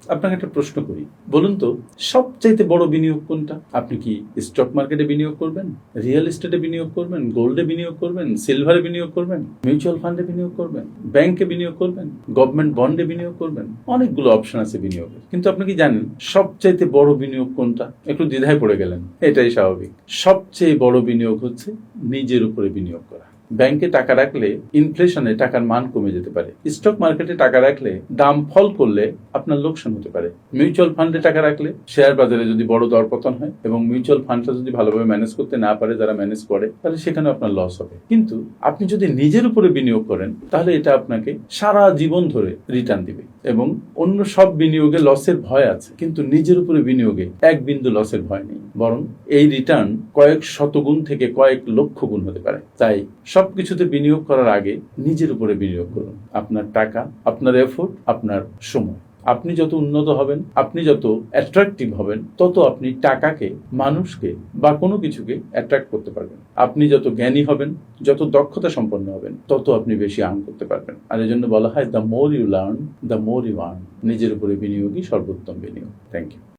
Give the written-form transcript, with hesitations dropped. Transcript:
আপনাকে একটা প্রশ্ন করি, বলুন তো সবচাইতে বড় বিনিয়োগ কোনটা? আপনি কি স্টক মার্কেটে বিনিয়োগ করবেন, রিয়েল এস্টেটে বিনিয়োগ করবেন, গোল্ডে বিনিয়োগ করবেন, সিলভারে বিনিয়োগ করবেন, মিউচুয়াল ফান্ডে বিনিয়োগ করবেন, ব্যাংকে বিনিয়োগ করবেন, গভর্নমেন্ট বন্ডে বিনিয়োগ করবেন? অনেকগুলো অপশন আছে বিনিয়োগের, কিন্তু আপনি কি জানেন সবচাইতে বড় বিনিয়োগ কোনটা? একটু দ্বিধায় পড়ে গেলেন, এটাই স্বাভাবিক। সবচেয়ে বড় বিনিয়োগ হচ্ছে নিজের উপরে বিনিয়োগ করা। ব্যাংকে টাকা রাখলে ইনফ্লেশনে টাকার মান কমে যেতে পারে। স্টক মার্কেটে টাকা রাখলে দাম ফল করলে আপনার লোকসান হতে পারে। মিউচুয়াল ফান্ডে টাকা রাখলে শেয়ার বাজারে যদি বড় দরপতন হয় এবং মিউচুয়াল ফান্ডটা যদি ভালোভাবে ম্যানেজ করতে না পারে যারা ম্যানেজ করে, তাহলে সেখানে আপনার লস হবে। কিন্তু আপনি যদি নিজের উপরে বিনিয়োগ করেন তাহলে এটা আপনাকে সারা জীবন ধরে রিটার্ন দিবে। এবং অন্য সব বিনিয়োগে লসের ভয় আছে, কিন্তু নিজের উপরে বিনিয়োগে এক বিন্দু লসের ভয় নেই, বরং এই রিটার্ন কয়েক শতগুণ থেকে কয়েক লক্ষ গুণ হতে পারে। তাই সবকিছুতে বিনিয়োগ করার আগে নিজের উপরে বিনিয়োগ করুন। আপনার টাকা, আপনার এফোর্ট, আপনার সময়। আপনি যত উন্নত হবেন, আপনি যত অ্যাট্রাকটিভ হবেন, তত আপনি টাকাকে, মানুষকে বা কোনো কিছুকে অ্যাট্রাক্ট করতে পারবেন। আপনি যত জ্ঞানী হবেন, যত দক্ষতা সম্পন্ন হবেন, তত আপনি বেশি আর্ন করতে পারবেন। আর এই জন্য বলা হয় the more you learn the more you earn. নিজের উপরে বিনিয়োগই সর্বোত্তম বিনিয়োগ। Thank you.